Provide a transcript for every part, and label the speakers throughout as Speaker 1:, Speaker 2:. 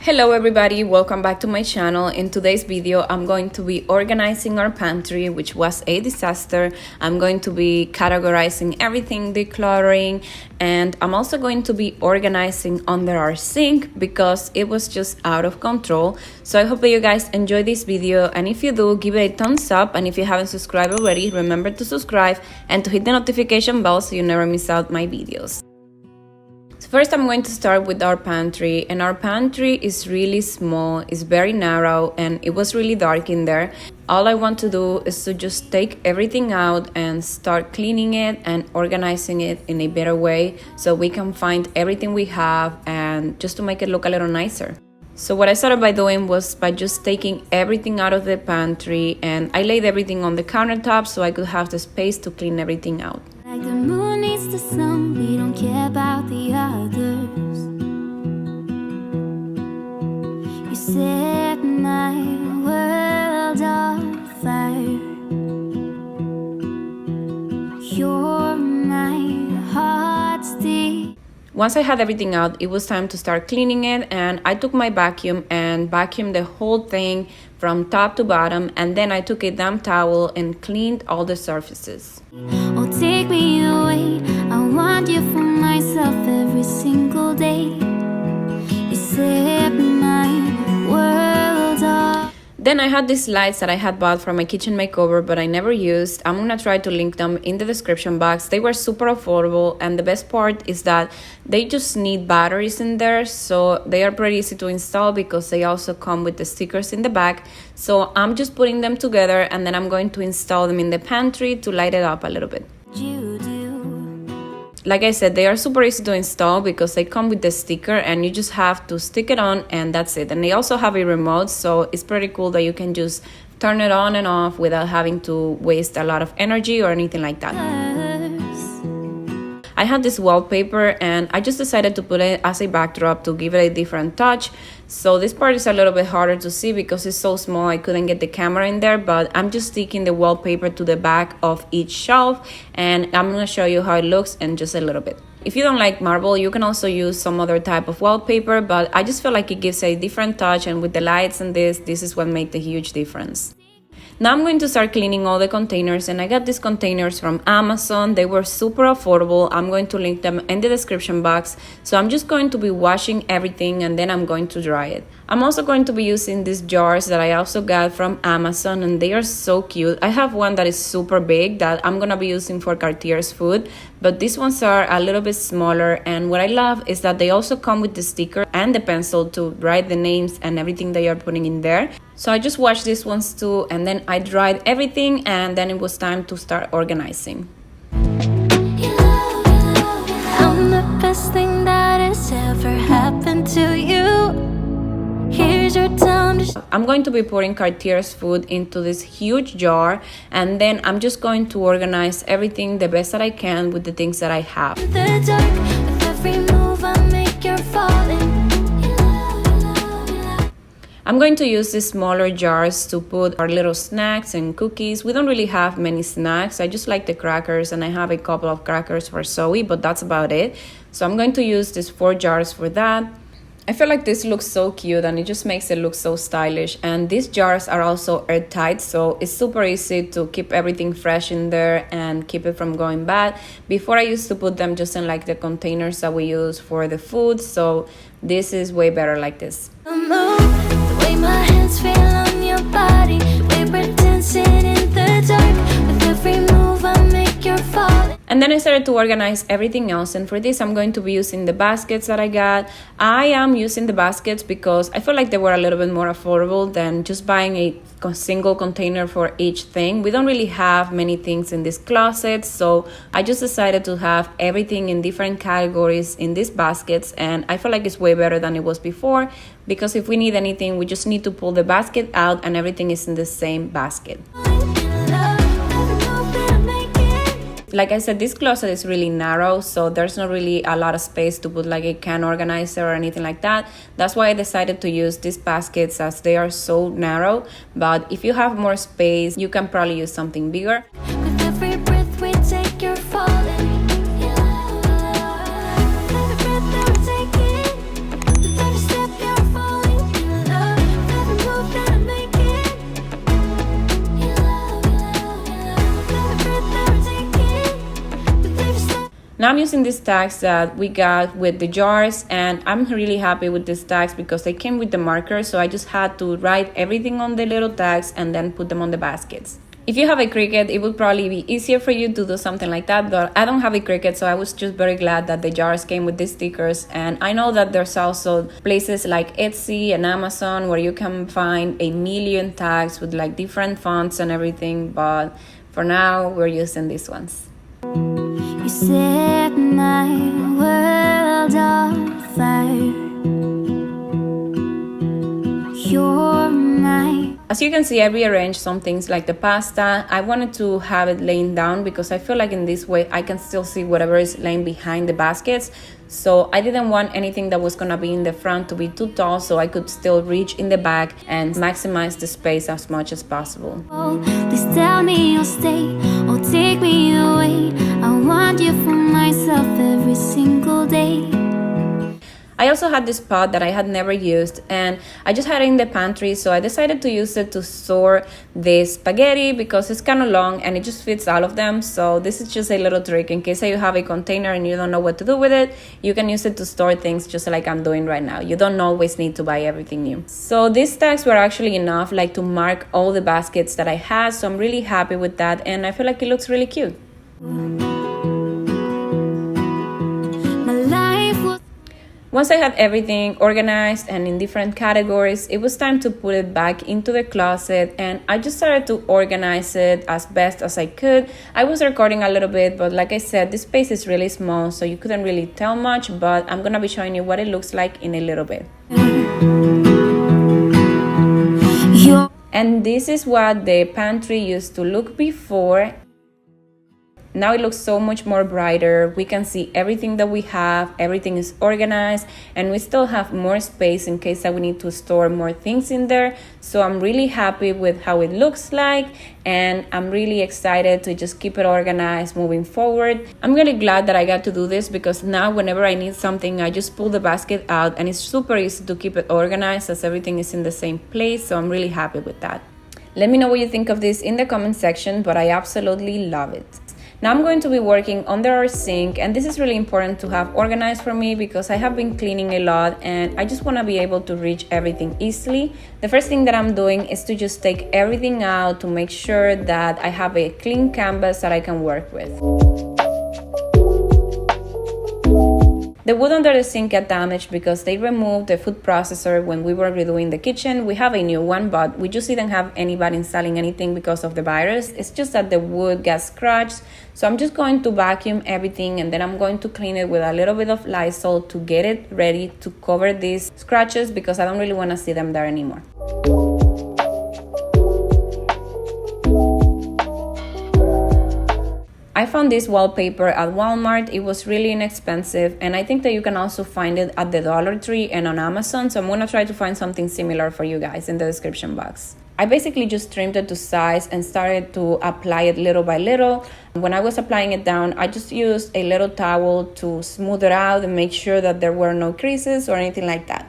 Speaker 1: Hello everybody, welcome back to my channel. In today's video, I'm going to be organizing our pantry, which was a disaster. I'm going to be categorizing everything, decluttering, and I'm also going to be organizing under our sink because it was just out of control. So I hope that you guys enjoy this video, and if you do, give it a thumbs up, and if you haven't subscribed already, remember to subscribe and to hit the notification bell so you never miss out my videos. First, I'm going to start with our pantry, and our pantry is really small, it's very narrow, and it was really dark in there. All I want to do is to just take everything out and start cleaning it and organizing it in a better way so we can find everything we have and just to make it look a little nicer. So what I started by doing was by just taking everything out of the pantry, and I laid everything on the countertop so I could have the space to clean everything out.
Speaker 2: Like the moon needs the sun, we don't care about the others. You set my world on fire. You're my heart's desire.
Speaker 1: Once I had everything out, it was time to start cleaning it, and I took my vacuum and vacuumed the whole thing from top to bottom, and then I took a damp towel and cleaned all the surfaces.
Speaker 2: Oh, take me away, I want you for myself every single day. You set my world up.
Speaker 1: Then I had these lights that I had bought from my kitchen makeover, but I never used. I'm gonna try to link them in the description box. They were super affordable, and the best part is that they just need batteries in there, so they are pretty easy to install because they also come with the stickers in the back. So I'm just putting them together, and then I'm going to install them in the pantry to light it up a little bit.
Speaker 2: You do.
Speaker 1: Like I said, they are super easy to install because they come with the sticker and you just have to stick it on and that's it. And they also have a remote, so it's pretty cool that you can just turn it on and off without having to waste a lot of energy or anything like that. I had this wallpaper and I just decided to put it as a backdrop to give it a different touch. So this part is a little bit harder to see because it's so small I couldn't get the camera in there, but I'm just sticking the wallpaper to the back of each shelf and I'm going to show you how it looks in just a little bit. If you don't like marble, you can also use some other type of wallpaper, but I just feel like it gives a different touch, and with the lights and this is what made the huge difference. Now I'm going to start cleaning all the containers, and I got these containers from Amazon. They were super affordable. I'm going to link them in the description box. So I'm just going to be washing everything and then I'm going to dry it. I'm also going to be using these jars that I also got from Amazon, and they are so cute. I have one that is super big that I'm gonna be using for Cartier's food, but these ones are a little bit smaller, and what I love is that they also come with the sticker and the pencil to write the names and everything that you're putting in there. So I just washed these ones too, and then I dried everything, and then it was time to start organizing.
Speaker 2: I'm the best thing that has ever happened to you. Here's your time to
Speaker 1: I'm going to be pouring Cartier's food into this huge jar, and then I'm just going to organize everything the best that I can with the things that I have.
Speaker 2: the dark. With every move I make, you're falling.
Speaker 1: I'm going to use these smaller jars to put our little snacks and cookies. We don't really have many snacks. I just like the crackers, and I have a couple of crackers for Zoe, but that's about it. So I'm going to use these 4 jars for that. I feel like this looks so cute and it just makes it look so stylish, and these jars are also airtight, so it's super easy to keep everything fresh in there and keep it from going bad. Before, I used to put them just in like the containers that we use for the food, so this is way better like this.
Speaker 2: The way my hands feel on your body, we're dancing in the dark. With every move I make, you're falling.
Speaker 1: And then I started to organize everything else, and for this I'm going to be using the baskets that I got. I am using the baskets because I feel like they were a little bit more affordable than just buying a single container for each thing. We don't really have many things in this closet, so I just decided to have everything in different categories in these baskets, and I feel like it's way better than it was before because if we need anything, we just need to pull the basket out and everything is in the same basket. Like I said, this closet is really narrow, so there's not really a lot of space to put like a can organizer or anything like that. That's why I decided to use these baskets as they are so narrow. But if you have more space, you can probably use something bigger.
Speaker 2: With every breath we take, you're falling. Every breath that we're taking, with every step you're falling.
Speaker 1: I'm using these tags that we got with the jars, and I'm really happy with these tags because they came with the markers, so I just had to write everything on the little tags and then put them on the baskets. If you have a Cricut, it would probably be easier for you to do something like that, but I don't have a Cricut, so I was just very glad that the jars came with these stickers. And I know that there's also places like Etsy and Amazon where you can find a million tags with like different fonts and everything, but for now we're using these ones.
Speaker 2: You set my world on fire. You're my...
Speaker 1: As you can see, I rearranged some things like the pasta. I wanted to have it laying down because I feel like in this way I can still see whatever is laying behind the baskets. So I didn't want anything that was gonna be in the front to be too tall, so I could still reach in the back and maximize the space as much as possible.
Speaker 2: Please tell me you'll stay or take me away. I want you for myself every single day.
Speaker 1: I also had this pot that I had never used, and I just had it in the pantry, so I decided to use it to store the spaghetti because it's kind of long and it just fits all of them. So this is just a little trick in case you have a container and you don't know what to do with it. You can use it to store things just like I'm doing right now. You don't always need to buy everything new. So these tags were actually enough like to mark all the baskets that I had, so I'm really happy with that, and I feel like it looks really cute. Once I had everything organized and in different categories, it was time to put it back into the closet, and I just started to organize it as best as I could. I was recording a little bit, but like I said, this space is really small, so you couldn't really tell much, but I'm gonna be showing you what it looks like in a little bit. And this is what the pantry used to look before. Now it looks so much more brighter. We can see everything that we have, everything is organized, and we still have more space in case that we need to store more things in there. So I'm really happy with how it looks like, and I'm really excited to just keep it organized moving forward. I'm really glad that I got to do this because now whenever I need something, I just pull the basket out and it's super easy to keep it organized as everything is in the same place. So I'm really happy with that. Let me know what you think of this in the comment section, but I absolutely love it. Now I'm going to be working under our sink, and this is really important to have organized for me because I have been cleaning a lot and I just want to be able to reach everything easily. The first thing that I'm doing is to just take everything out to make sure that I have a clean canvas that I can work with. The wood under the sink got damaged because they removed the food processor when we were redoing the kitchen. We have a new one, but we just didn't have anybody installing anything because of the virus. It's just that the wood got scratched. So I'm just going to vacuum everything, and then I'm going to clean it with a little bit of Lysol to get it ready to cover these scratches because I don't really want to see them there anymore. I found this wallpaper at Walmart. It was really inexpensive, and I think that you can also find it at the Dollar Tree and on Amazon, so I'm gonna try to find something similar for you guys in the description box. I basically just trimmed it to size and started to apply it little by little. When I was applying it down, I just used a little towel to smooth it out and make sure that there were no creases or anything like that.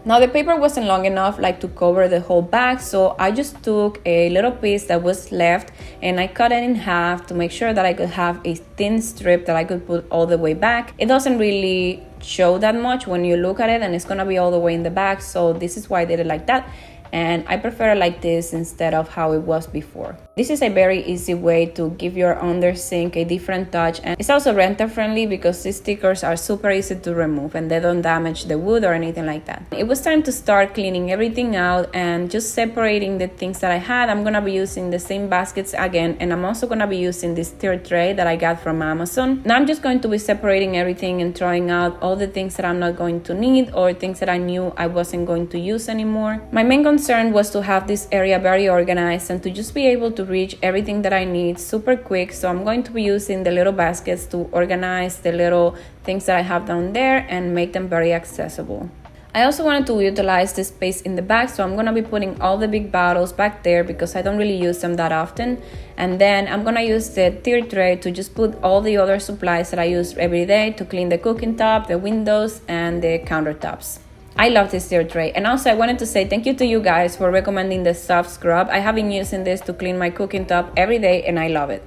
Speaker 1: Now the paper wasn't long enough like to cover the whole bag, so I just took a little piece that was left and I cut it in half to make sure that I could have a thin strip that I could put all the way back. It doesn't really show that much when you look at it, and it's gonna be all the way in the back, so this is why I did it like that. And I prefer it like this instead of how it was before. This is a very easy way to give your under sink a different touch, and it's also renter friendly because these stickers are super easy to remove and they don't damage the wood or anything like that. It was time to start cleaning everything out and just separating the things that I had. I'm gonna be using the same baskets again, and I'm also gonna be using this third tray that I got from Amazon. Now I'm just going to be separating everything and throwing out all the things that I'm not going to need or things that I knew I wasn't going to use anymore. My main concern was to have this area very organized and to just be able to reach everything that I need super quick, so I'm going to be using the little baskets to organize the little things that I have down there and make them very accessible. I also wanted to utilize this space in the back, so I'm going to be putting all the big bottles back there because I don't really use them that often. And then I'm going to use the tier tray to just put all the other supplies that I use every day to clean the cooking top, the windows, and the countertops. I love this tier tray. And also I wanted to say thank you to you guys for recommending the soft scrub. I have been using this to clean my cooking top every day and I love it.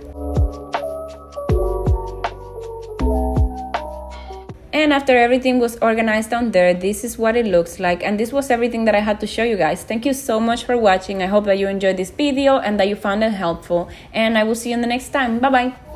Speaker 1: And after everything was organized down there, this is what it looks like. And this was everything that I had to show you guys. Thank you so much for watching. I hope that you enjoyed this video and that you found it helpful. And I will see you in the next time. Bye bye.